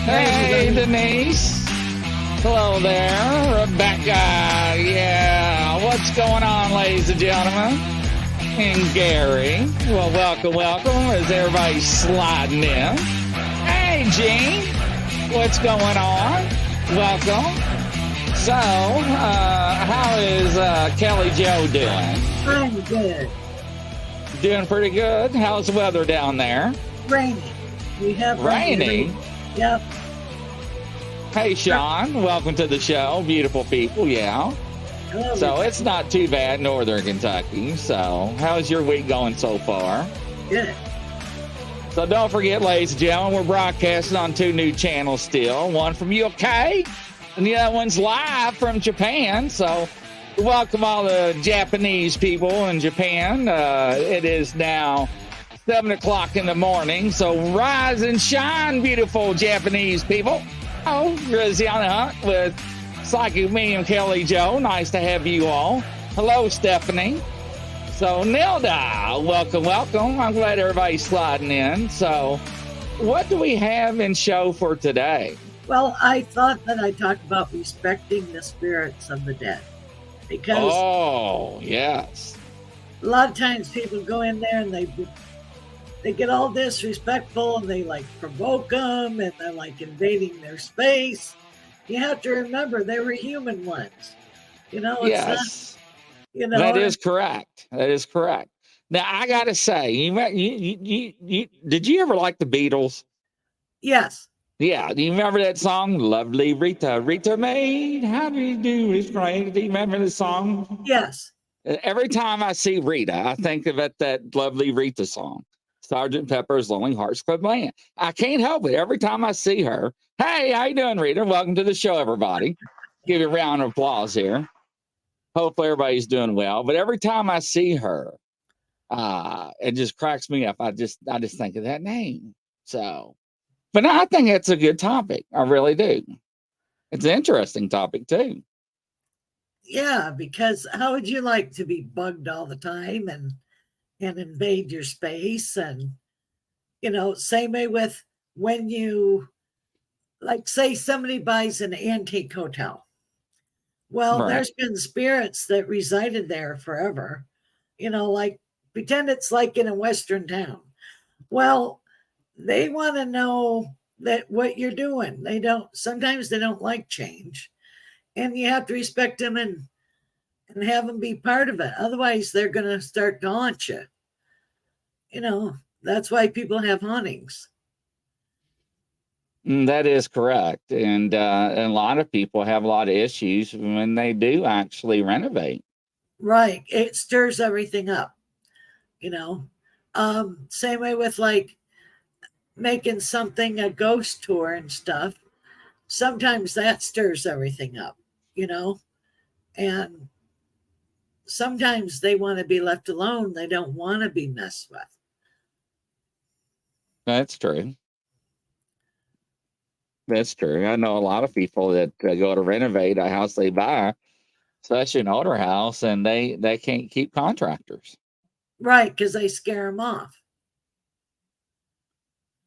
Hey, Denise. Hello there, Rebecca. Yeah, what's going on, ladies and gentlemen? And Gary. Well, welcome. As everybody sliding in. Hey, Gene. What's going on? Welcome. So, how is Kelly Joe doing? I'm good. Doing pretty good. How's the weather down there? Rainy. We have Rainy? Yep. Hey, Sean. Welcome to the show. Beautiful people, yeah. Hello. So it's not too bad, Northern Kentucky. So how's your week going so far? Good. So don't forget, ladies and gentlemen, we're broadcasting on 2 new channels still. One from UK, and the other one's live from Japan. So welcome all the Japanese people in Japan. It is now 7 o'clock in the morning. So rise and shine, beautiful Japanese people. Oh, Grizzly on the hunt with Psychic Medium Kelly Joe. Nice to have you all. Hello, Stephanie. So, Nilda, welcome. I'm glad everybody's sliding in. So, what do we have in show for today? Well, I thought that I talked about respecting the spirits of the dead. Because Oh, yes. a lot of times people go in there and they get all disrespectful and they like provoke them and they're like invading their space. You have to remember they were human ones. It's Yes. not, That is correct. Now, I got to say, did you ever like the Beatles? Yes. Yeah. Do you remember that song? Lovely Rita, Rita Maid, how do you do? It's great. Do you remember the song? Yes. Every time I see Rita, I think about that lovely Rita song. Sergeant Pepper's Lonely Hearts Club Band. I can't help it. Every time I see her, hey, how you doing, Rita? Welcome to the show, everybody. Give you a round of applause here. Hopefully everybody's doing well. But every time I see her, it just cracks me up. I just think of that name. So, but I think it's a good topic. I really do. It's an interesting topic too. Yeah, because how would you like to be bugged all the time and invade your space? And same way with when you, like, say somebody buys an antique hotel. Well, Right. there's been spirits that resided there forever, like pretend it's like in a Western town. Well, they want to know that what you're doing. Sometimes they don't like change, and you have to respect them and have them be part of it. Otherwise, they're going to start to haunt you. That's why people have hauntings. That is correct. And a lot of people have a lot of issues when they do actually renovate. Right. It stirs everything up, Same way with like making something a ghost tour and stuff. Sometimes that stirs everything up, and sometimes they want to be left alone. They don't want to be messed with. That's true. That's true. I know a lot of people that go to renovate a house they buy, especially an older house, and they can't keep contractors. Right, because they scare them off.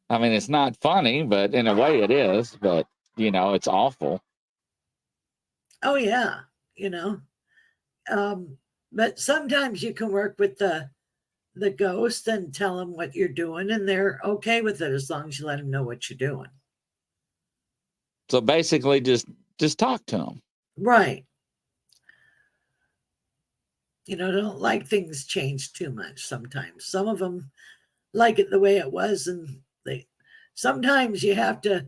I mean, it's not funny, but in a way it is. But it's awful. Oh yeah, but sometimes you can work with the ghost and tell them what you're doing, and they're okay with it as long as you let them know what you're doing. So basically, just talk to them. Right. Don't like things change too much sometimes. Some of them like it the way it was, and sometimes you have to,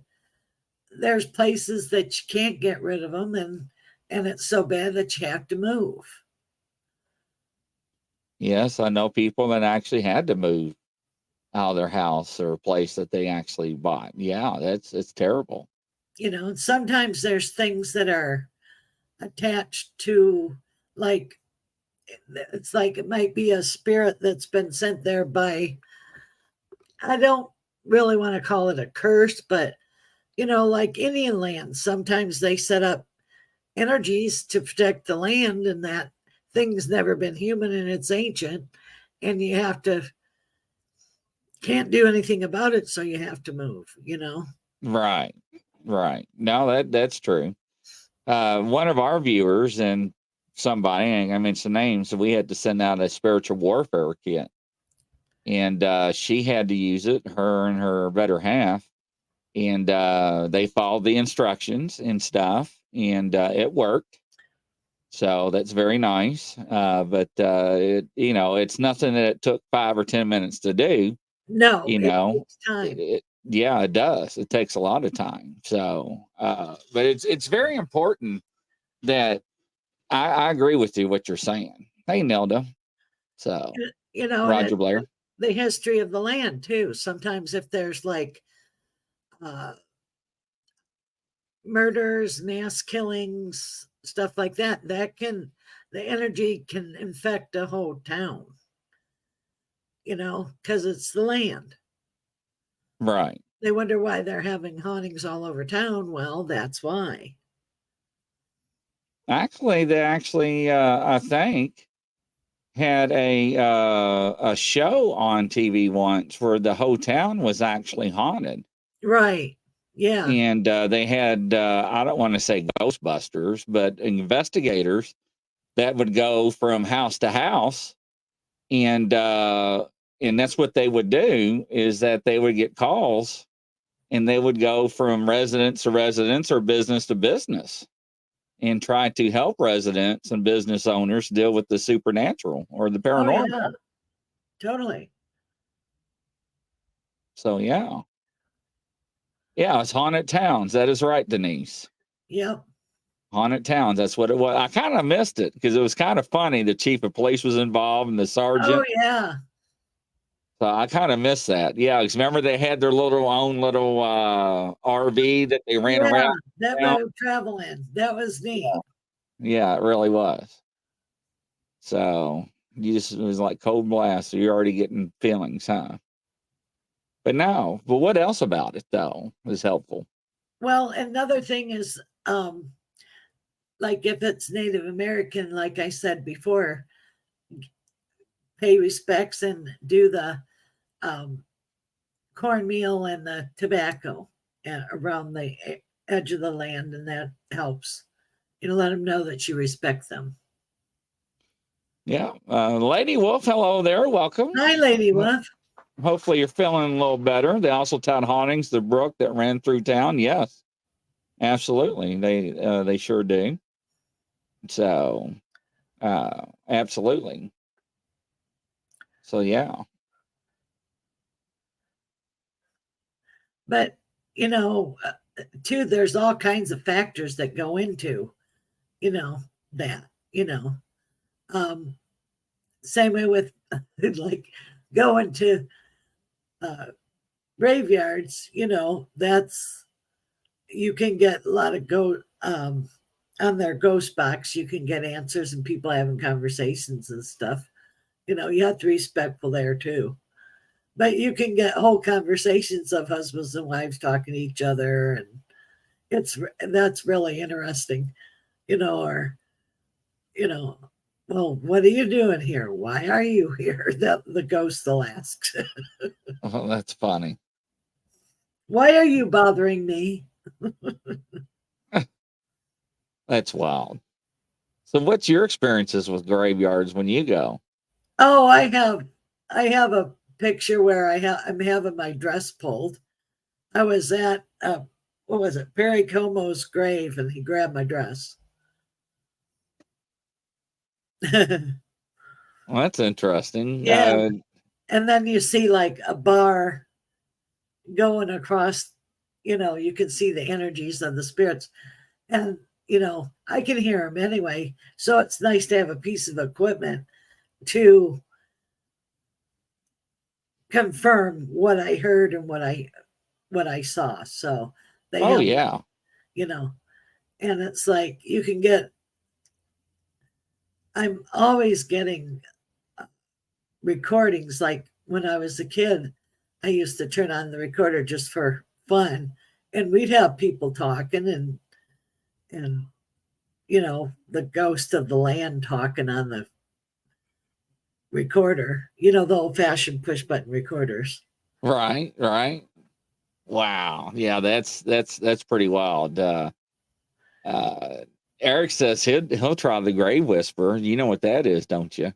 there's places that you can't get rid of them, and it's so bad that you have to move. Yes, I know people that actually had to move out of their house or a place that they actually bought. Yeah, it's terrible. And sometimes there's things that are attached to, like, it's like it might be a spirit that's been sent there by, I don't really want to call it a curse, but like Indian land, sometimes they set up energies to protect the land, and that thing's never been human and it's ancient, and can't do anything about it, so you have to move. Right. Right. No, that's true. One of our viewers and somebody, I mentioned names, so we had to send out a spiritual warfare kit. And she had to use it, her and her better half. And they followed the instructions and stuff, and it worked. So that's very nice. But it's nothing that it took 5 or 10 minutes to do. No, You it know, takes time. yeah, it does. It takes a lot of time. So, but it's very important that I agree with you what you're saying. Hey, Nelda. So, And Roger it's Blair. the history of the land too. Sometimes if there's like murders, mass killings, stuff like that, the energy can infect a whole town, because it's the land. Right. They wonder why they're having hauntings all over town. Well, that's why. Actually, I think, had a show on TV once where the whole town was actually haunted. Right. Yeah. And they had I don't want to say Ghostbusters, but investigators that would go from house to house, and that's what they would do, is that they would get calls and they would go from residence to residence or business to business and try to help residents and business owners deal with the supernatural or the Oh, paranormal. yeah. Totally. So yeah, it's haunted towns. That is right, Denise. Yep. Haunted towns. That's what it was. I kind of missed it because it was kind of funny. The chief of police was involved and the Oh, sergeant. yeah. So I kind of missed that. Yeah, because remember they had their own little RV that they ran Yeah. around. That road travel in. That was neat. Yeah, it really was. So it was like cold blast. So you're already getting feelings, huh? But what else about it though is helpful? Well, another thing is, like if it's Native American, like I said before, pay respects and do the um, cornmeal and the tobacco around the edge of the land, and that helps. Let them know that you respect them. Yeah. Lady Wolf, hello there. Welcome. Hi, Lady Wolf. Hopefully you're feeling a little better. They also taught hauntings, the brook that ran through town. Yes, absolutely. They sure do. So, absolutely. So, yeah. But, too, there's all kinds of factors that go into, that, um, same way with like going to graveyards, that's, you can get a lot of on their ghost box, you can get answers and people having conversations and stuff. You have to be respectful there too. But you can get whole conversations of husbands and wives talking to each other, and that's really interesting, or well, what are you doing here? Why are you here? That the ghost will ask. Oh, that's funny. Why are you bothering me? That's wild. So, what's your experiences with graveyards when you go? Oh, I have a picture where I'm having my dress pulled. I was at what was it, Perry Como's grave, and he grabbed my dress. Well, that's interesting. Yeah, and then you see like a bar going across. You can see the energies of the spirits, and I can hear them anyway. So it's nice to have a piece of equipment to confirm what I heard and what I saw. So they Oh, have, yeah. and it's like you can get. I'm always getting recordings. Like when I was a kid, I used to turn on the recorder just for fun, and we'd have people talking and the ghost of the land talking on the recorder. The old fashioned push button recorders. Right, right. Wow. Yeah, that's pretty wild. Eric says he'll try the Grave Whisperer. You know what that is, don't you?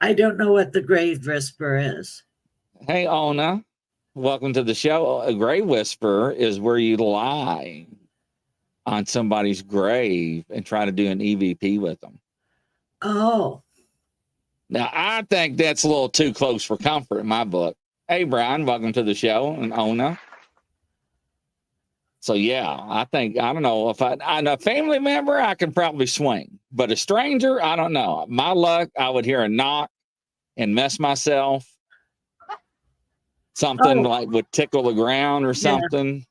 I don't know what the grave whisper is. Hey, Ona, welcome to the show. A Grave Whisperer is where you lie on somebody's grave and try to do an EVP with them. Oh, Now, I think that's a little too close for comfort in my book. Hey, Brian, welcome to the show, and Ona. So yeah, I don't know if I'm a family member, I can probably swing, but a stranger, I don't know. My luck, I would hear a knock and mess myself. Something oh, like would tickle the ground or yeah. something.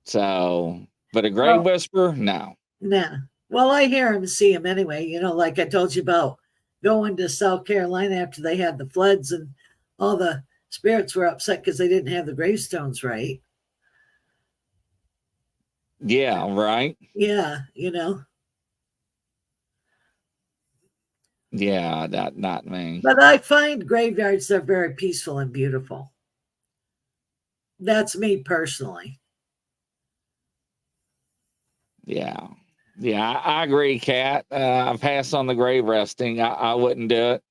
So, but a grave Well, whisperer, no. nah. Well, I hear him, see him anyway. You know, like I told you about going to South Carolina after they had the floods and all the spirits were upset because they didn't have the gravestones right. Yeah, right. Yeah, you know. Yeah, not me. But I find graveyards are very peaceful and beautiful. That's me personally. Yeah. Yeah, I agree, Kat. I pass on the grave resting. I wouldn't do it.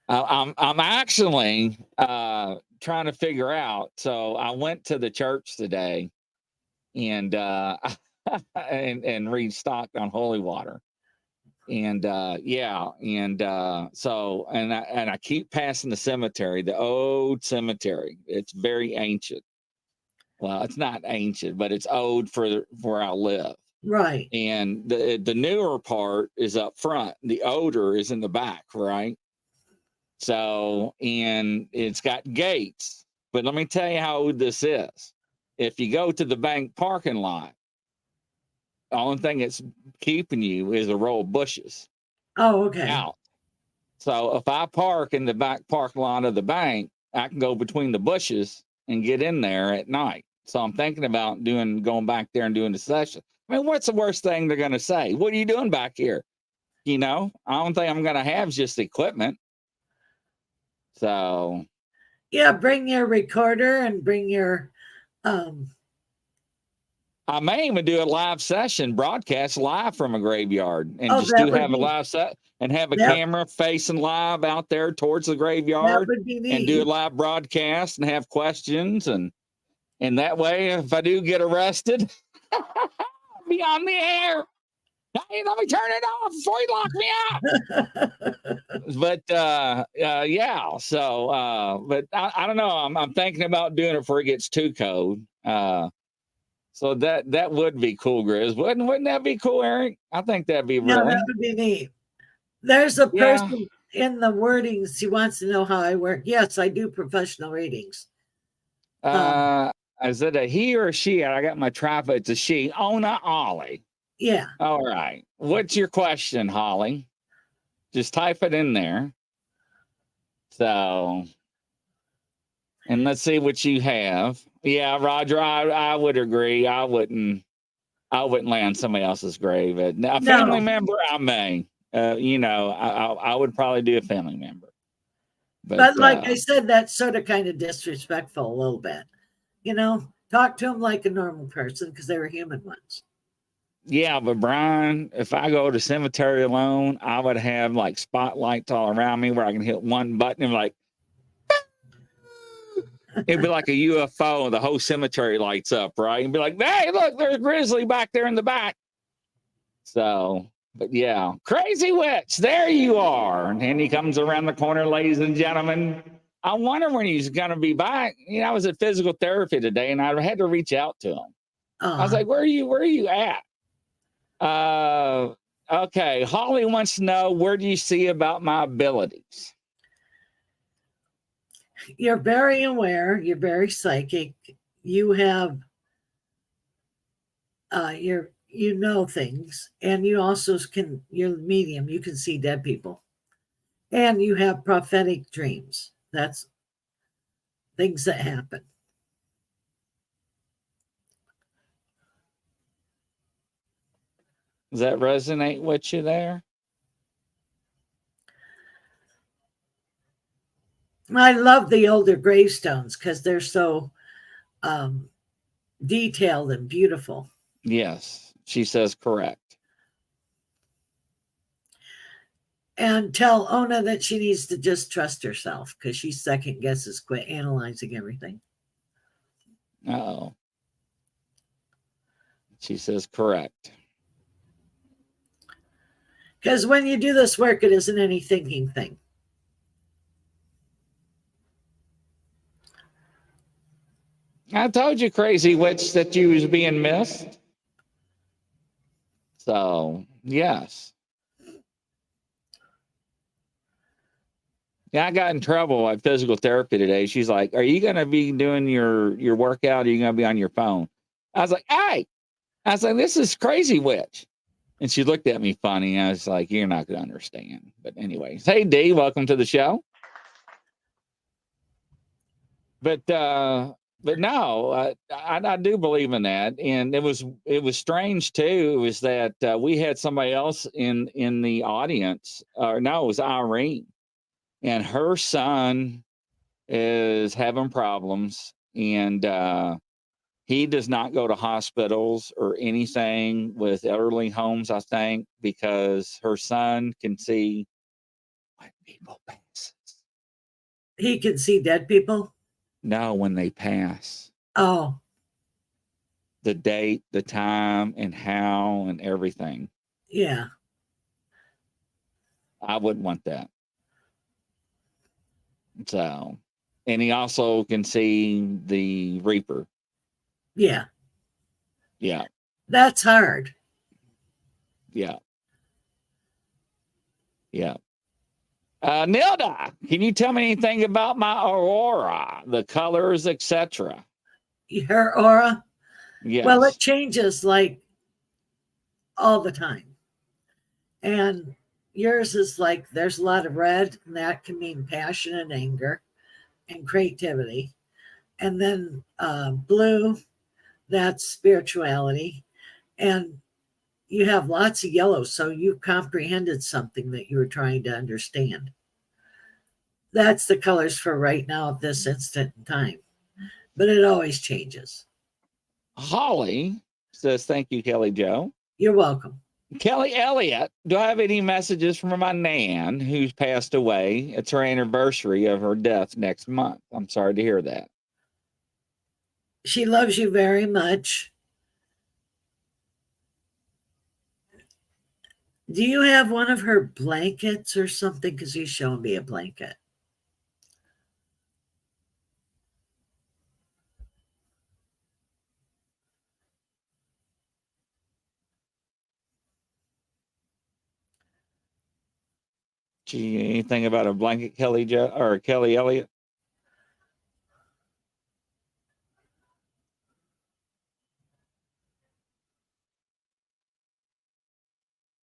I'm actually trying to figure out. So I went to the church today and and restocked on holy water. And yeah, and so and I keep passing the cemetery, the old cemetery. It's very ancient. Well, it's not ancient, but it's old for where I live. Right. And the newer part is up front. The older is in the back, right? So, and it's got gates. But let me tell you how old this is. If you go to the bank parking lot, the only thing that's keeping you is a row of bushes Oh, okay. out. So if I park in the back parking lot of the bank, I can go between the bushes and get in there at night. So I'm thinking about going back there and doing the session. I mean, what's the worst thing they're going to say? What are you doing back here? You know, I don't think I'm going to have just equipment. So yeah, bring your recorder and bring your I may even do a live session, broadcast live from a graveyard, and just that do would have a be live set and have a that, camera facing live out there towards the that graveyard would be and do a neat. live broadcast and have questions and that way, if I do get arrested, I'll be on the air. Hey, let me turn it off before you lock me out. But yeah, so but I don't know. I'm thinking about doing it before it gets too cold. So that would be cool, Grizz. Wouldn't that be cool, Eric? I think that'd be Yeah, really. that would be neat. There's a Yeah. person in the wordings. He wants to know how I work. Yes, I do professional readings. Is it a he or a she? I got my tripod. It's a she. Ona Ollie. Yeah. All right. What's your question, Holly? Just type it in there. So, and let's see what you have. Yeah, Roger, I would agree. I wouldn't lay on somebody else's grave. A family member, I may. You know, I would probably do a family member. But like I said, that's sort of kind of disrespectful a little bit. You know, talk to them like a normal person because they were human once. Yeah, but Brian, if I go to cemetery alone, I would have like spotlights all around me where I can hit one button and like it'd be like a UFO and the whole cemetery lights up, right? And be like, hey, look, there's a grizzly back there in the back. So, but yeah, crazy witch, there you are. And then he comes around the corner, ladies and gentlemen. I wonder when he's going to be back. You know, I was at physical therapy today and I had to reach out to him. I was like, where are you at? Okay. Holly wants to know, where do you see about my abilities? You're very aware. You're very psychic. You have, you know things, and you also you're medium. You can see dead people, and you have prophetic dreams. That's things that happen. Does that resonate with you there? I love the older gravestones because they're so um, detailed and beautiful. Yes, she says correct. And tell Ona that she needs to just trust herself because she second guesses, quit analyzing everything. Uh-oh. She says correct. Because when you do this work, it isn't any thinking thing. I told you, crazy witch, that you was being missed. So, yes. Yeah, I got in trouble at physical therapy today. She's like, "Are you going to be doing your workout? Or are you going to be on your phone?" I was like, "Hey," I was like, "This is crazy witch." And she looked at me funny. I was like, "You're not going to understand." But anyways, hey D, welcome to the show. But no, I do believe in that, and it was strange too. It was that we had somebody else in the audience, or no, it was Irene, and her son is having problems, and he does not go to hospitals or anything with elderly homes, I think, because her son can see when people pass. He can see dead people. No, when they pass. Oh, The date, the time, and how, and everything. yeah. I wouldn't want that. So, and he also can see the Reaper. Yeah. Yeah. That's hard. Yeah. Yeah. Nilda, can you tell me anything about my aurora, the colors, etc.? Her aura. Well, it Yes. changes like all the time. And yours is like there's a lot of red, and that can mean passion and anger and creativity. And then blue, that's spirituality. And you have lots of yellow, so you comprehended something that you were trying to understand. That's the colors for right now at this instant in time, but it always changes. Holly says, "Thank you, Kelly Joe." You're welcome. Kelly Elliott, do I have any messages from my Nan who's passed away? It's her anniversary of her death next month. I'm sorry to hear that. She loves you very much. Do you have one of her blankets or something? Because he's showing me a blanket. Gee, anything about a blanket, Kelly Joe or Kelly Elliott?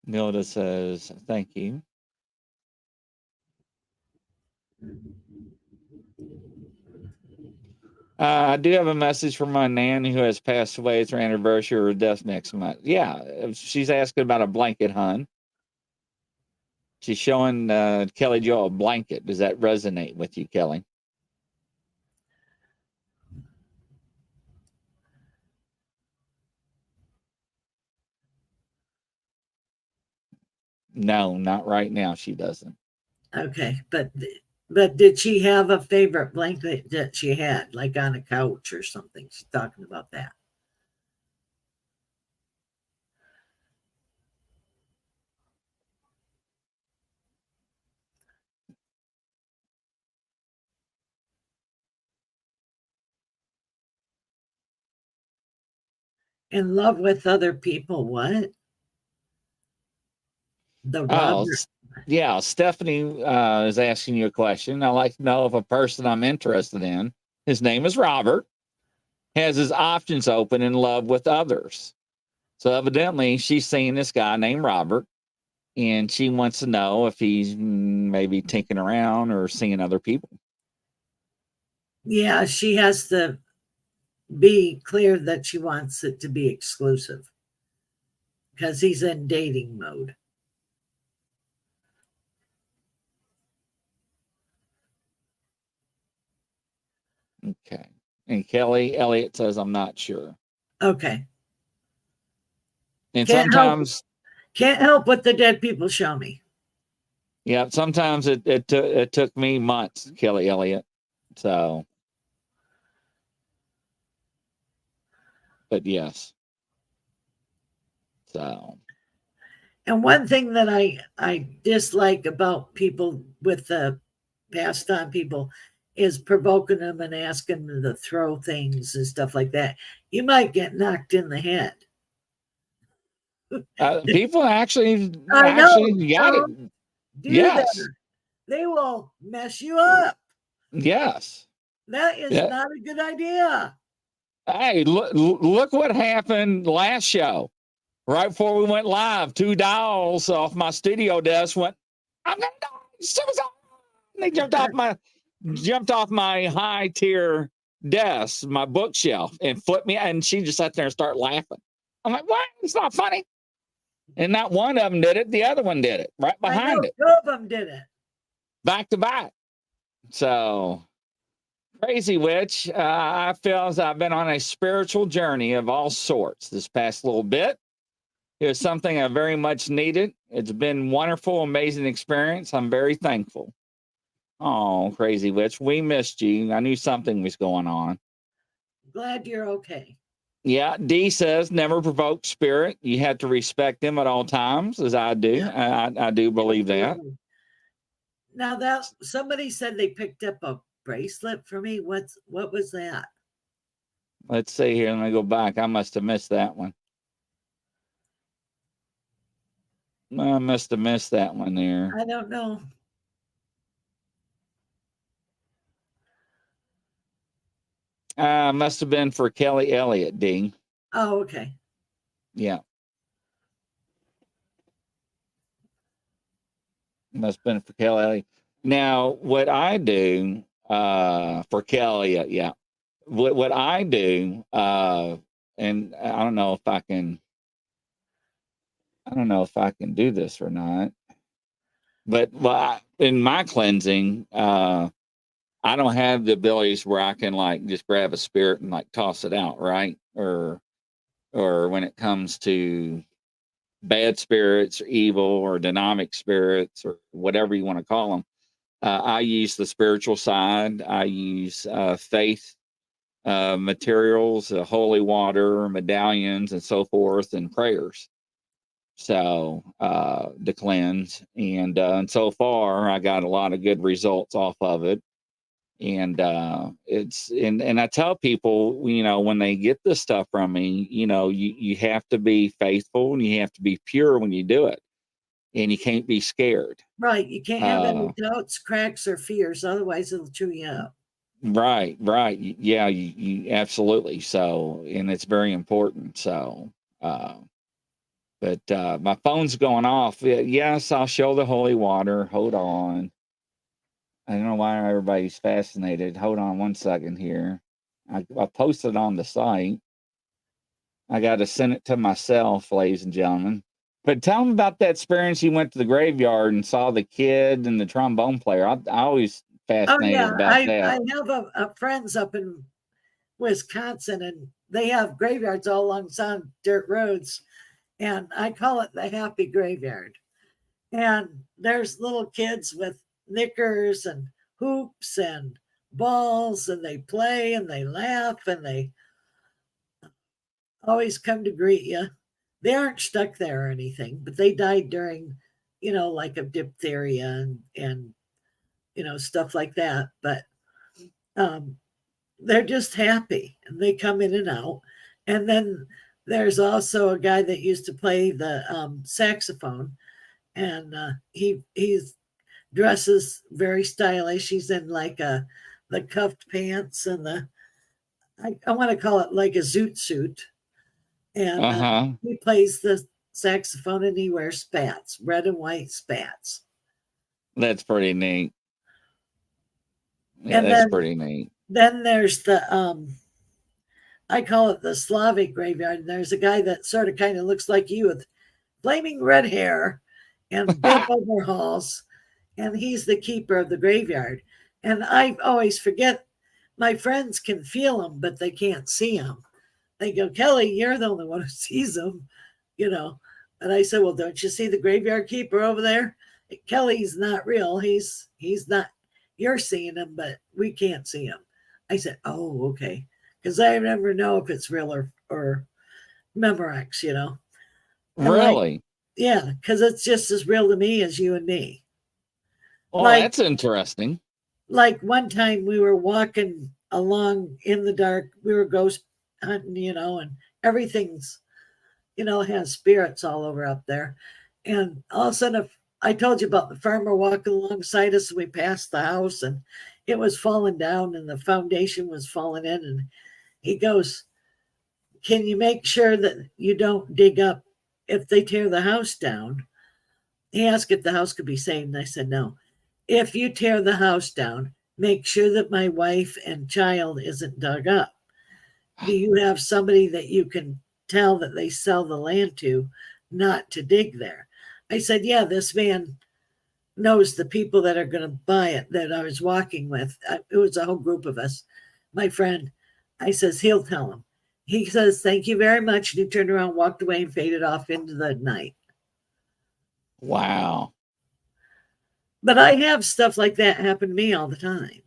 Nilda says, "Thank you." I do have a message from my Nan who has passed away. It's her anniversary of her death next month. Yeah, she's asking about a blanket, hun. She's showing Kelly Joe a blanket. Does that resonate with you, Kelly? No, not right now. She doesn't. Okay, but did she have a favorite blanket that she had, like on a couch or something? She's talking about that. In love with other people, what? The Oh, Robert. yeah. Stephanie is asking you a question. I'd like to know if a person I'm interested in, his name is Robert, has his options open in love with others. So evidently, she's seeing this guy named Robert, and she wants to know if he's maybe tinkering around or seeing other people. Yeah, she has to be clear that she wants it to be exclusive because he's in dating mode. Okay. And Kelly Elliott says, I'm not sure. Okay. And Can't help sometimes, what the dead people show me. yeah, sometimes it took me months, Kelly Elliott. So, but yes. So, And one thing that I dislike about people with the passed on people is provoking them and asking them to throw things and stuff like that. You might get knocked in the head. people actually I know. got it. Don't do Yes. that. They will mess you up. Yes. That is Yeah. not a good idea. Hey, look what happened last show. Right before we went live, 2 dolls off my studio desk went, I'm gonna die. Suicide. And they jumped off my high tier desk, my bookshelf, and flipped me. And she just sat there and started laughing. I'm like, what? It's not funny. And not one of them did it. The other one did it right behind it. 2 of them did it. Back to back. So crazy witch. I feel as I've been on a spiritual journey of all sorts this past little bit. It was something I very much needed. It's been wonderful, amazing experience. I'm very thankful. Oh, crazy witch. We missed you. I knew something was going on. Glad you're okay. Yeah, D says never provoke spirit. You have to respect them at all times, as I do. Yeah. I do believe that. Now that somebody said they picked up a bracelet for me. What was that? Let's see here. Let me go back. I must have missed that one. I must have missed that one there. I don't know. Must have been for Kelly Elliott, D. Oh, okay. Yeah. Must have been for Kelly Elliott. Now, what I do for Kelly, yeah. What I do, and I don't know if I can do this or not. But in my cleansing, I don't have the abilities where I can like just grab a spirit and like toss it out, right? Or when it comes to bad spirits or evil or dynamic spirits or whatever you want to call them, I use the spiritual side. I use faith materials, holy water, medallions, and so forth, and prayers. So to cleanse, and so far I got a lot of good results off of it. And and I tell people, when they get this stuff from me, you have to be faithful and you have to be pure when you do it, and you can't be scared. Right. You can't have any doubts, cracks, or fears. Otherwise, it'll chew you up. Right. Yeah, you absolutely. So, and it's very important. So, but my phone's going off. Yes, I'll show the holy water. Hold on. I don't know why everybody's fascinated. Hold on one second here. I posted on the site. I got to send it to myself, ladies and gentlemen. But tell them about that experience. You went to the graveyard and saw the kid and the trombone player. I always fascinated about that. I have a friends up in Wisconsin, and they have graveyards all along some dirt roads, and I call it the happy graveyard. And there's little kids with knickers and hoops and balls, and they play and they laugh and they always come to greet you. They aren't stuck there or anything, but they died during, like of diphtheria and stuff like that. But they're just happy and they come in and out. And then there's also a guy that used to play the saxophone, and he's dresses very stylish. He's in like the cuffed pants and I want to call it like a zoot suit. And he plays the saxophone and he wears spats, red and white spats. That's pretty neat. Yeah, that's pretty neat. Then there's the I call it the Slavic graveyard. And there's a guy that sort of kind of looks like you with flaming red hair and big overalls, and he's the keeper of the graveyard. And I always forget my friends can feel them, but they can't see them. They go, Kelly, you're the only one who sees them, you know. And I said, well, don't you see the graveyard keeper over there? Kelly's not real. He's not. You're seeing him, but we can't see him. I said, oh, okay, because I never know if it's real or Memorex, you know. And Really? like, yeah, because it's just as real to me as you and me. Oh, Like, that's interesting. like one time we were walking along in the dark. We were ghost hunting, you know, and everything's, you know, has spirits all over up there. And all of a sudden, I told you about the farmer walking alongside us, and we passed the house, and it was falling down, and the foundation was falling in. And he goes, can you make sure that you don't dig up if they tear the house down? He asked if the house could be saved, and I said, no. If you tear the house down, make sure that my wife and child isn't dug up. Do you have somebody that you can tell that they sell the land to not to dig there? I said, yeah, this man knows the people that are going to buy it that I was walking with. It was a whole group of us. My friend, I says, he'll tell him. He says, thank you very much. And he turned around, walked away, and faded off into the night. Wow. But I have stuff like that happen to me all the time.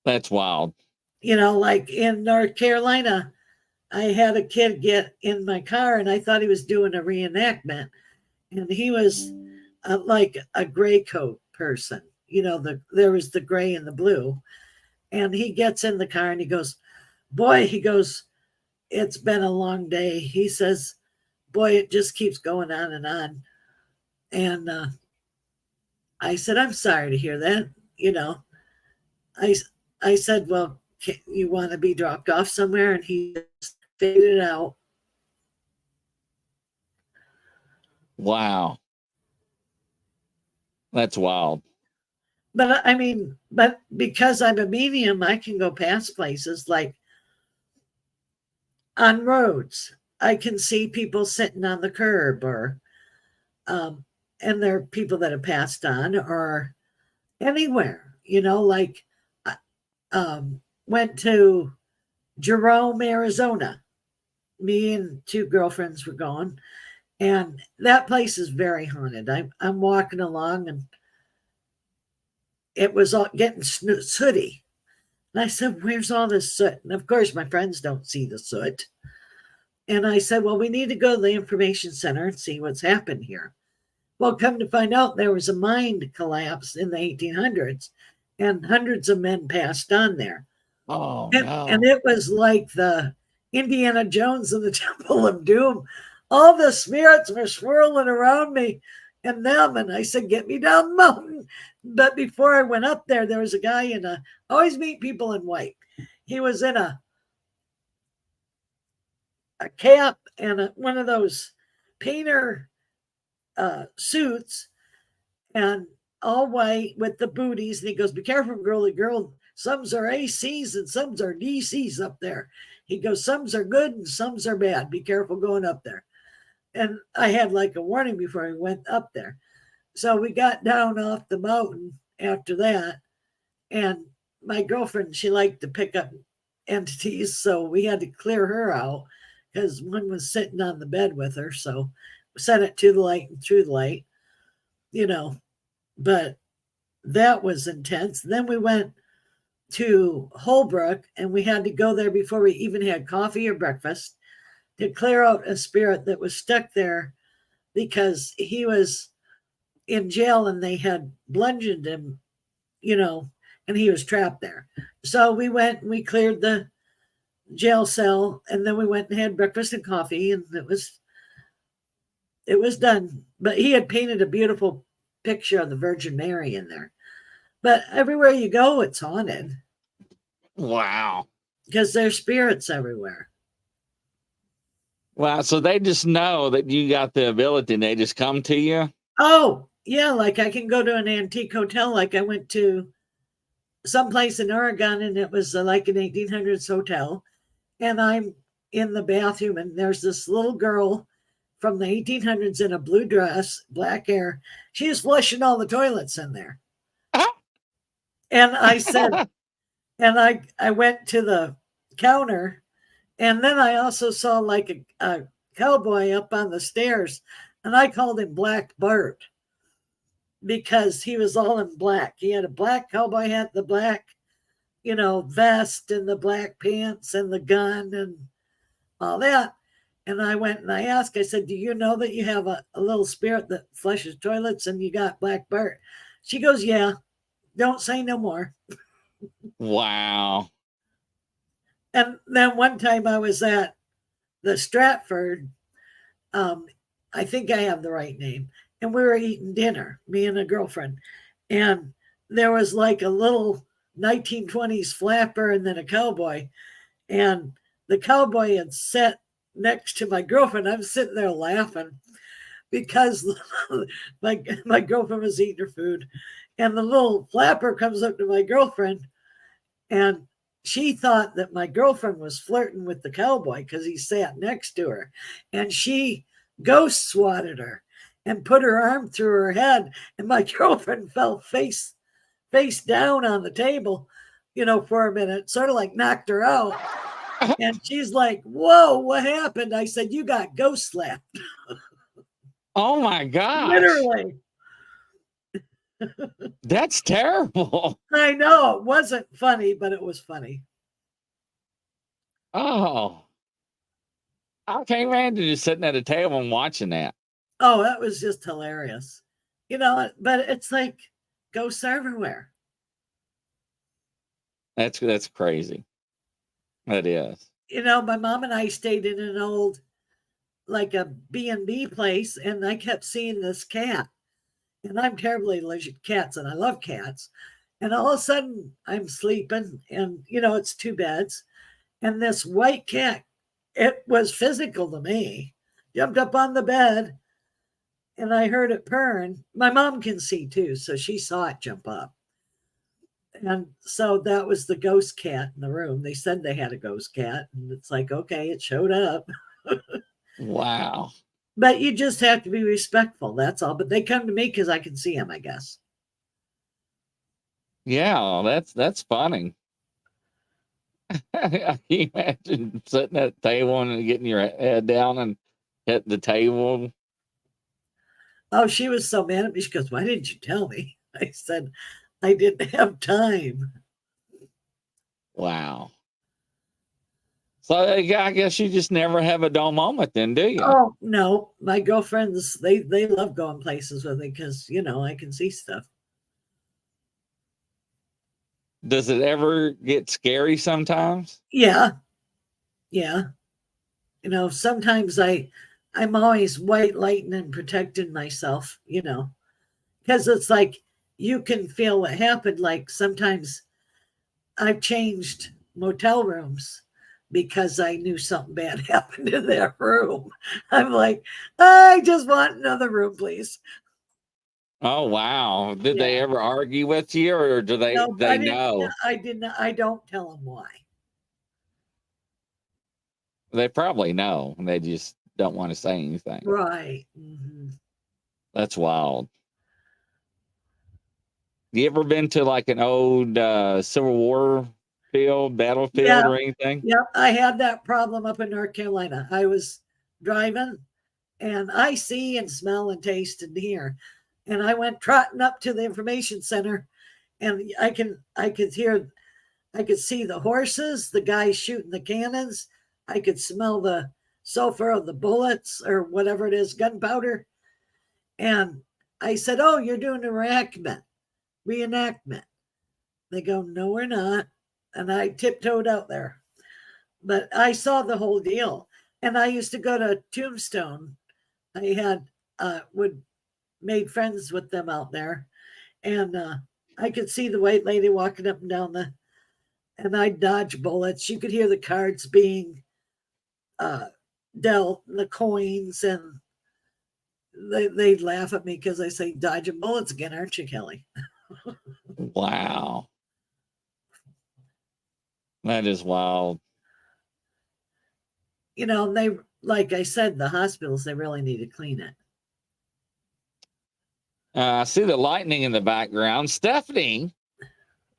That's wild. You know, like in North Carolina, I had a kid get in my car, and I thought he was doing a reenactment. And he was like a gray coat person. You know, there was the gray and the blue. And he gets in the car and he goes, boy, he goes, it's been a long day. He says, boy, it just keeps going on and on. And I said, I'm sorry to hear that. You know, I said, well, you want to be dropped off somewhere? And he just faded out. Wow. That's wild. But I mean, but because I'm a medium, I can go past places like on roads. I can see people sitting on the curb, or and there are people that have passed on, or anywhere, you know, like went to Jerome, Arizona. Me and two girlfriends were going, and that place is very haunted. I'm walking along, and it was all getting sooty. And I said, where's all this soot? And of course, my friends don't see the soot. And I said, well, we need to go to the information center and see what's happened here. Well, come to find out, there was a mine collapse in the 1800s, and hundreds of men passed on there. Oh, no. And it was like the Indiana Jones and the Temple of Doom. All the spirits were swirling around me and them. And I said, get me down the mountain. But before I went up there, there was a guy I always meet people in white. He was in a cap and one of those painter suits, and all white with the booties. And he goes, be careful, girly girl. Some's are ACs and some's are DCs up there. He goes, some's are good and some's are bad. Be careful going up there. And I had like a warning before we went up there. So we got down off the mountain after that. And my girlfriend, she liked to pick up entities. So we had to clear her out because one was sitting on the bed with her. So we sent it to the light and through the light, you know. But that was intense. Then we went to Holbrook, and we had to go there before we even had coffee or breakfast to clear out a spirit that was stuck there because he was in jail and they had bludgeoned him, you know, and he was trapped there. So we went and we cleared the jail cell, and then we went and had breakfast and coffee, and it was done. But he had painted a beautiful picture of the Virgin Mary in there. But everywhere you go, it's haunted. Wow. Because there's spirits everywhere. Wow. So they just know that you got the ability and they just come to you? Oh, yeah. Like I can go to an antique hotel. Like I went to someplace in Oregon, and it was like an 1800s hotel. And I'm in the bathroom, and there's this little girl from the 1800s in a blue dress, black hair. She was flushing all the toilets in there. And I said, And I went to the counter, and then I also saw like a cowboy up on the stairs, and I called him Black Bart because he was all in black. He had a black cowboy hat, the black, vest, and the black pants, and the gun, and all that. And I went and I asked, I said, "Do you know that you have a little spirit that flushes toilets and you got Black Bart?" She goes, "Yeah, don't say no more." Wow. And then one time I was at the Stratford, um, I think I have the right name, and we were eating dinner, me and a girlfriend. And there was like a little 1920s flapper and then a cowboy. And the cowboy had sat next to my girlfriend. I'm sitting there laughing because my girlfriend was eating her food. And the little flapper comes up to my girlfriend, and she thought that my girlfriend was flirting with the cowboy because he sat next to her. And she ghost swatted her and put her arm through her head. And my girlfriend fell face down on the table, for a minute, sort of like knocked her out. And she's like, "Whoa, what happened?" I said, "You got ghost slapped." Oh my gosh. Literally. That's terrible. I know it wasn't funny, but it was funny. Oh. I can't imagine just sitting at a table and watching that. Oh, that was just hilarious. But it's like ghosts everywhere. That's crazy. That is. My mom and I stayed in an old, like a B&B place, and I kept seeing this cat. And I'm terribly allergic to cats, and I love cats. And all of a sudden, I'm sleeping, and, it's two beds. And this white cat, it was physical to me, jumped up on the bed, and I heard it purring. My mom can see too, so she saw it jump up. And so that was the ghost cat in the room. They said they had a ghost cat, and it's like, okay, it showed up. Wow. But you just have to be respectful. That's all. But they come to me because I can see them, I guess. Yeah, that's funny. Can you imagine sitting at the table and getting your head down and hit the table? Oh, she was so mad at me. She goes, "Why didn't you tell me?" I said, "I didn't have time." Wow. So I guess you just never have a dull moment then, do you? Oh, no. My girlfriends, they love going places with me because, I can see stuff. Does it ever get scary sometimes? Yeah. Yeah. Sometimes I'm always white lighting and protecting myself, because it's like you can feel what happened. Like sometimes I've changed motel rooms because I knew something bad happened in that room. I'm like, I just want another room, please. Oh wow! Did they Yeah. ever argue with you, or do they No, I didn't. know? I didn't. I don't tell them why. They probably know. They just don't want to say anything. Right. Mm-hmm. That's wild. You ever been to like an old Civil War battlefield, Yeah. or anything? Yep. I had that problem up in North Carolina. I was driving, and I see and smell and taste and hear. And I went trotting up to the information center, and I could see the horses, the guys shooting the cannons. I could smell the sulfur of the bullets or whatever it is, gunpowder. And I said, "Oh, you're doing a reenactment." They go, "No, we're not." And I tiptoed out there. But I saw the whole deal. And I used to go to Tombstone. I had would made friends with them out there. And I could see the white lady walking up and down and I'd dodge bullets. You could hear the cards being dealt, the coins, and they'd laugh at me because I say, "Dodging bullets again, aren't you, Kelly?" Wow, that is wild. They, like I said, the hospitals, they really need to clean it. I see the lightning in the background. Stephanie,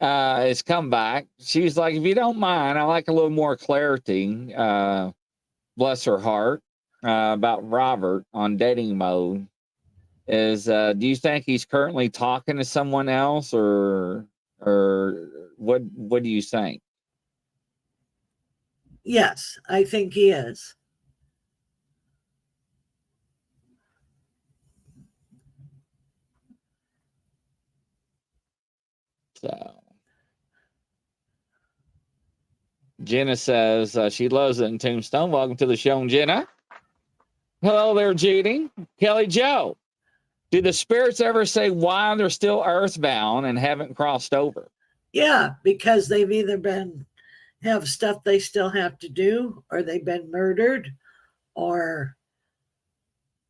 has come back. She's like, if you don't mind, I like a little more clarity. Bless her heart, about Robert on dating mode. Do you think he's currently talking to someone else, or what do you think? Yes, I think he is. So Jenna says she loves it in Tombstone. Welcome to the show, Jenna. Hello there, Judy. Kelly Joe. Do the spirits ever say why they're still earthbound and haven't crossed over? Yeah, because they've either have stuff they still have to do, or they've been murdered, or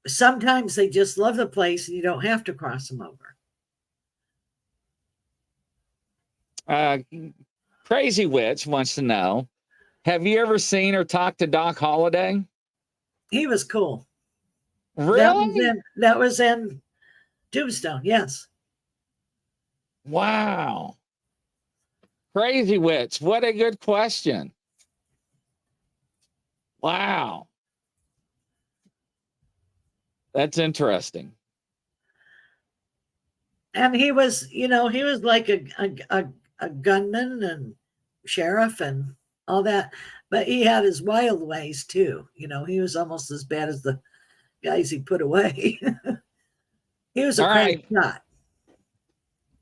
sometimes they just love the place and you don't have to cross them over. Crazy Witch wants to know, have you ever seen or talked to Doc Holliday? He was cool. Really? That was in Tombstone, yes. Wow. Crazy Witch, what a good question. Wow. That's interesting. And he was, he was like a gunman and sheriff and all that, but he had his wild ways too. He was almost as bad as the guys he put away. He was a crazy shot.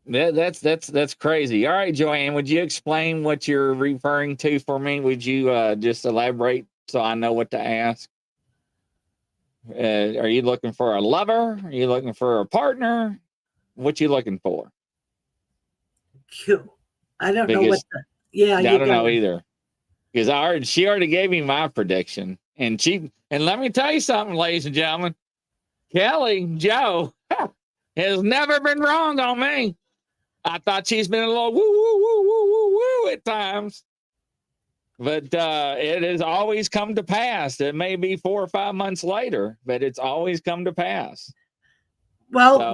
That's crazy. All right, Joanne, would you explain what you're referring to for me? Would you just elaborate so I know what to ask? Are you looking for a lover? Are you looking for a partner? What you looking for? I don't know what I don't know either. Because she already gave me my prediction. And let me tell you something, ladies and gentlemen. Kelly Joe has never been wrong on me. I thought she's been a little woo, woo, woo, woo, woo, woo at times. But it has always come to pass. It may be 4 or 5 months later, but it's always come to pass. Well,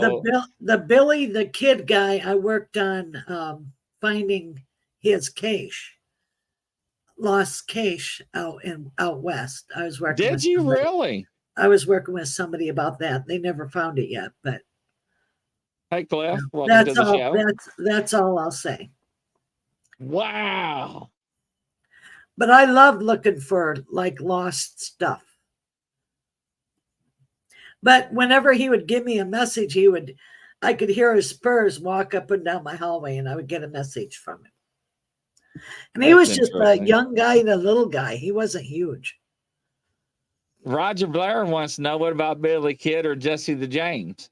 the Billy the Kid guy, I worked on finding his cache, lost cache out west. I was working. Did you really? I was working with somebody about that. They never found it yet, but hey, Cliff, welcome to the show. That's all I'll say. Wow. But I love looking for like lost stuff. But whenever he would give me a message, I could hear his spurs walk up and down my hallway, and I would get a message from him. And he was just a young guy and a little guy. He wasn't huge. Roger Blair wants to know, what about Billy Kid or Jesse the James?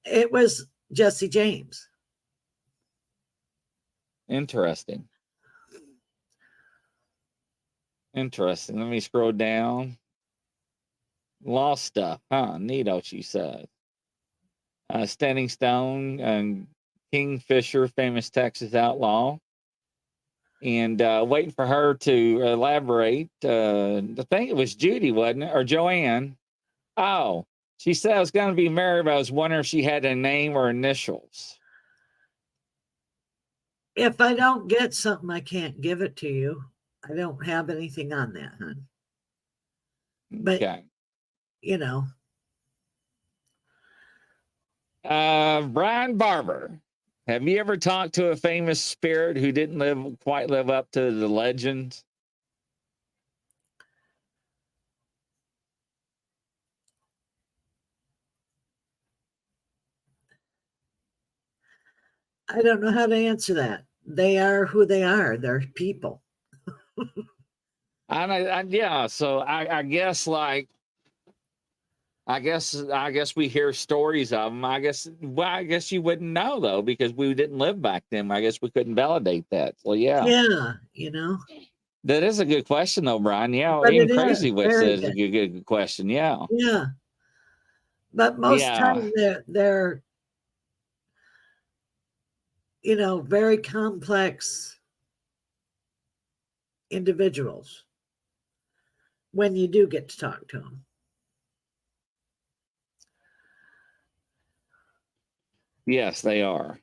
It was Jesse James. Interesting. Let me scroll down. Lost stuff, huh? Neato, she said. Standing Stone and Kingfisher, famous Texas outlaw. And waiting for her to elaborate. I think it was Judy, wasn't it? Or Joanne. Oh, she said I was going to be married, but I was wondering if she had a name or initials. If I don't get something, I can't give it to you. I don't have anything on that, hon. But, okay. Brian Barber. Have you ever talked to a famous spirit who didn't quite live up to the legends? I don't know how to answer that. They are who they are. They're people. Yeah. So I guess I guess we hear stories of them. I guess you wouldn't know though, because we didn't live back then. I guess we couldn't validate that. So yeah. Yeah, That is a good question though, Brian. Yeah, but even Crazy Witch says a good question. Yeah. Yeah. But most times they're very complex individuals when you do get to talk to them. Yes, they are.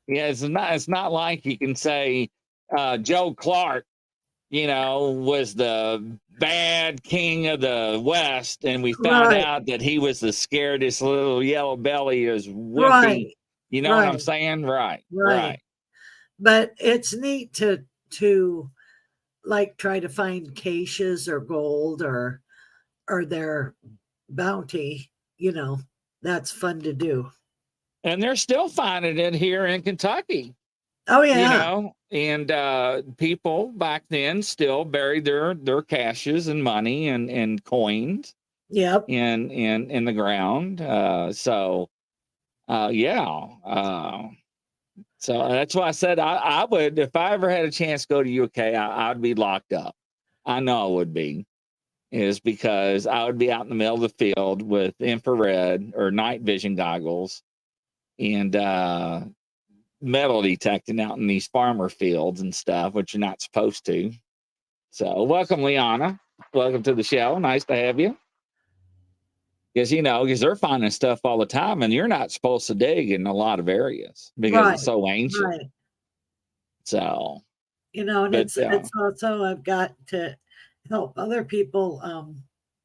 Yeah, it's not like you can say Joe Clark, was the bad king of the West, and we found Right, out that he was the scaredest little yellow belly as wimpy. right, You know what I'm right, saying? Right, right. right. But it's neat to like try to find caches or gold or their bounty. You know, that's fun to do. And they're still finding it here in Kentucky. Oh yeah, And people back then still buried their caches and money and coins yep. in the ground. Yeah. So that's why I said I would, if I ever had a chance to go to UK, I'd be locked up. I know I would be, is because I would be out in the middle of the field with infrared or night vision goggles and metal detecting out in these farmer fields and stuff, which you're not supposed to. So welcome, Liana. Welcome to the show. Nice to have you. Because they're finding stuff all the time, and you're not supposed to dig in a lot of areas because Right, it's so ancient. right. So, And but it's also I've got to help other people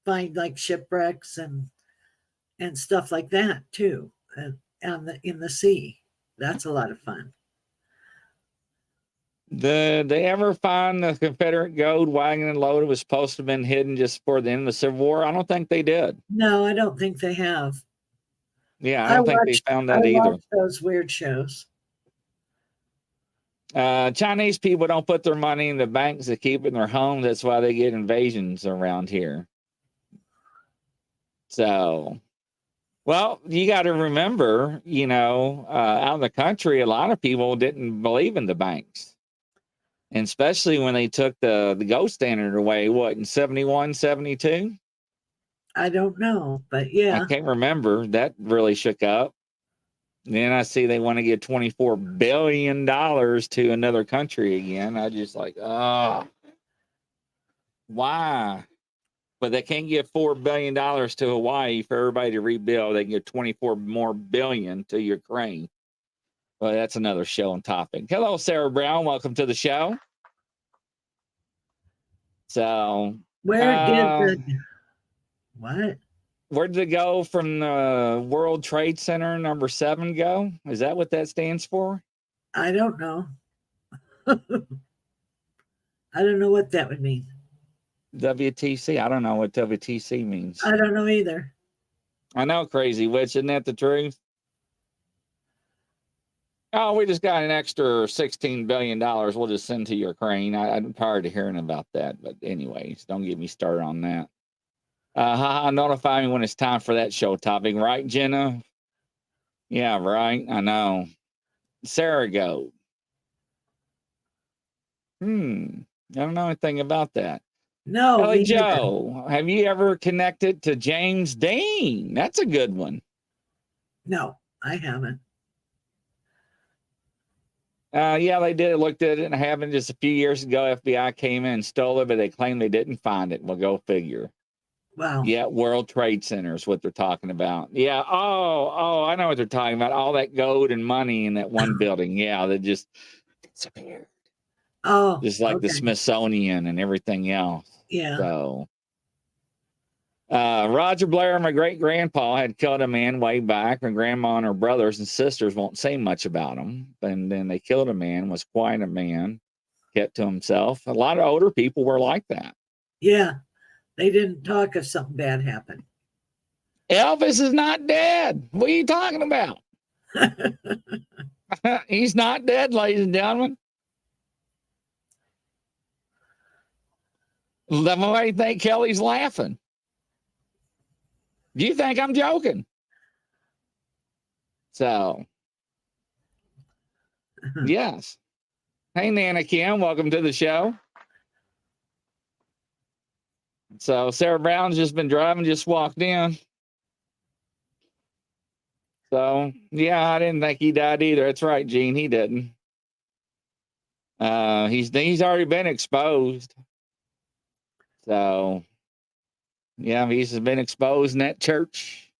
find like shipwrecks and stuff like that too, and in the sea. That's a lot of fun. did they ever find the Confederate gold wagon and load? It was supposed to have been hidden just before the end of the Civil War. I don't think they did. No, I don't think they have. Yeah, I don't think they found I that either. watch those weird shows. Chinese people don't put their money in the banks; they keep it in their homes. That's why they get invasions around here. So, well, you got to remember, out in the country, a lot of people didn't believe in the banks, and especially when they took the gold standard away. What, in 71, 72? I don't know, but I yeah. can't remember. That really shook up. Then I see they want to give $24 billion to another country again. I just like, oh, why? But they can't give $4 billion to Hawaii for everybody to rebuild. They can give 24 more billion to Ukraine. Well, that's another show and topic. Hello, Sarah Brown. Welcome to the show. So, Where did the what? where did it go from the World Trade Center number 7 go? Is that what that stands for? I don't know. I don't know what that would mean. WTC. I don't know what WTC means. I don't know either. I know, Crazy Witch. Isn't that the truth? Oh, we just got an extra $16 billion we'll just send to Ukraine. I'm tired of hearing about that. But anyways, don't get me started on that. Notify me when it's time for that show topic. Right, Jenna? Yeah, right. I know. Sarah go. I don't know anything about that. No, Kelly me neither. Joe, have you ever connected to James Dean? That's a good one. No, I haven't. Yeah, they did. Looked at it and happened just a few years ago. FBI came in and stole it, but they claim they didn't find it. Well, go figure. Wow. Yeah, World Trade Center is what they're talking about. Yeah. Oh, I know what they're talking about. All that gold and money in that one building. Yeah, they just disappeared. Oh, Just like the okay. Smithsonian and everything else. Yeah. So, Roger Blair, my great grandpa, had killed a man way back. My grandma and her brothers and sisters won't say much about him. And then they killed a man, was quite a man, kept to himself. A lot of older people were like that. Yeah. They didn't talk if something bad happened. Elvis is not dead. What are you talking about? He's not dead, ladies and gentlemen. Why do you think Kelly's laughing? Do you think I'm joking? So, yes. Hey, Nana Kim, welcome to the show. So, Sarah Brown's just been driving, just walked in. So, yeah, I didn't think he died either. That's right, Gene. He didn't. He's already been exposed. So, yeah, he's been exposed in that church.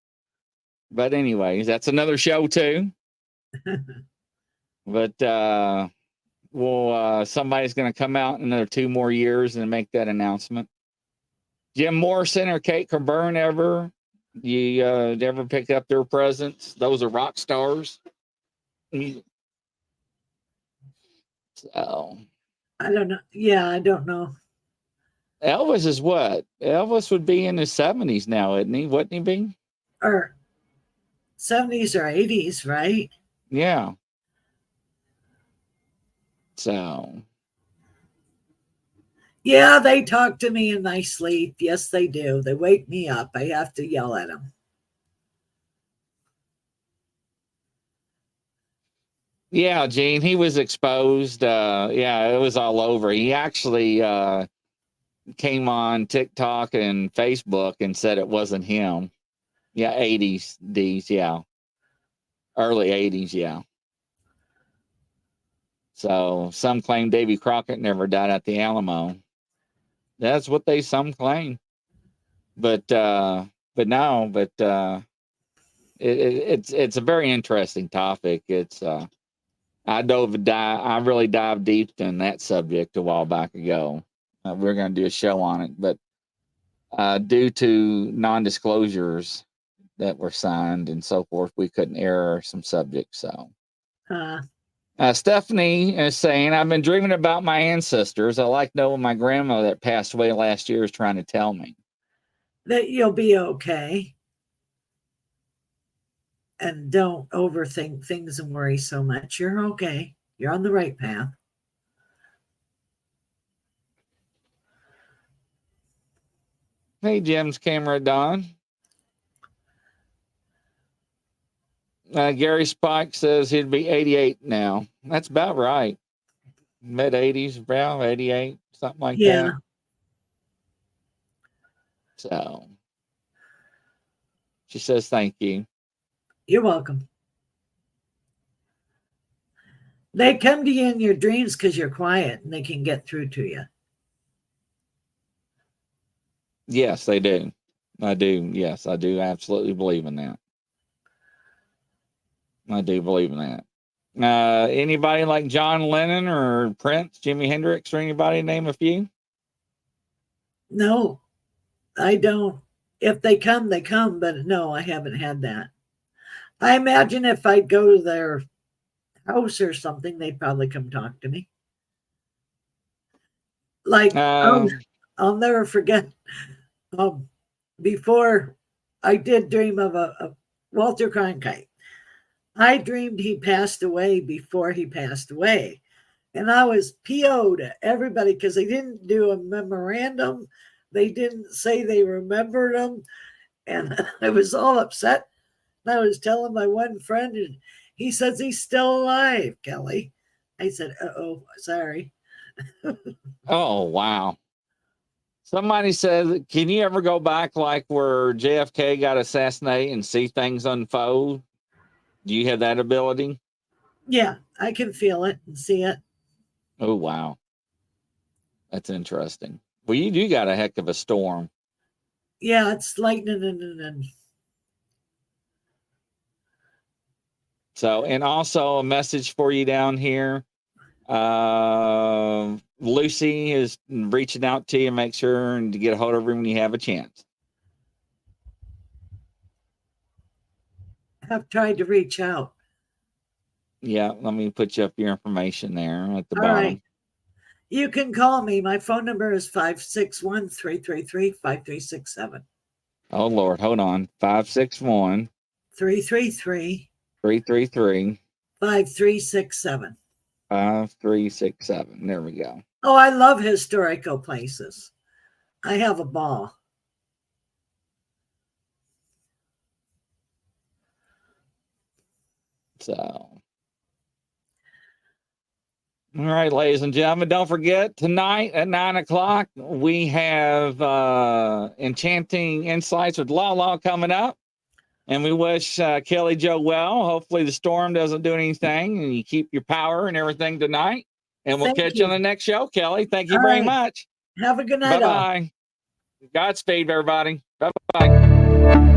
But anyways, that's another show too. But somebody's going to come out in another 2 more years and make that announcement. Jim Morrison or Kate Coburn ever? You ever pick up their presents? Those are rock stars. So I don't know. Yeah, I don't know. Elvis is what? Elvis would be in his 70s now, isn't he? Wouldn't he be? Or 70s or 80s, right? Yeah. So. Yeah, they talk to me in my sleep. Yes, they do. They wake me up. I have to yell at them. Yeah, Gene, he was exposed. Yeah, it was all over. He actually came on TikTok and Facebook and said it wasn't him. Yeah, 80s, D's, yeah. Early 80s, yeah. So some claim Davy Crockett never died at the Alamo. That's what some claim. But it's a very interesting topic. It's I really dived deep in that subject a while back ago. We're going to do a show on it, but due to non-disclosures that were signed and so forth, we couldn't air some subjects. So, Stephanie is saying, I've been dreaming about my ancestors. I like knowing my grandmother that passed away last year is trying to tell me that you'll be okay. And don't overthink things and worry so much. You're okay. You're on the right path. Hey, Jim's camera, Don. Gary Spike says he'd be 88 now. That's about right. Mid 80s, around 88, something like that. So she says, thank you. You're welcome. They come to you in your dreams because you're quiet and they can get through to you. Yes, they do. I do. Yes, I do absolutely believe in that. I do believe in that. Anybody like John Lennon or Prince, Jimi Hendrix, or anybody name a few? No, I don't. If they come, they come. But no, I haven't had that. I imagine if I'd go to their house or something, they'd probably come talk to me. Like, I'll never forget. Before I did dream of a Walter Cronkite, I dreamed he passed away before he passed away. And I was PO'd to everybody because they didn't do a memorandum. They didn't say they remembered him. And I was all upset. And I was telling my one friend, and he says he's still alive, Kelly. I said, uh-oh, sorry. Oh, wow. Somebody said, can you ever go back like where JFK got assassinated and see things unfold? Do you have that ability? Yeah, I can feel it and see it. Oh, wow. That's interesting. Well, you do got a heck of a storm. Yeah, it's lightning and so, and also a message for you down here. Lucy is reaching out to you. Make sure and to get a hold of her when you have a chance. I've tried to reach out. Yeah, let me put you up your information there at the All bottom. Right. You can call me. My phone number is 561-333-5367. Oh, Lord. Hold on. 561 333 333 5367. 5367. There we go. Oh, I love historical places. I have a ball. So, all right, ladies and gentlemen, don't forget tonight at 9:00 we have Enchanting Insights with Lala coming up, and we wish Kelly Jo well. Hopefully the storm doesn't do anything, and you keep your power and everything tonight. And we'll catch you on the next show, Kelly. Thank you very much. Have a good night. Bye bye. Godspeed, everybody. Bye bye.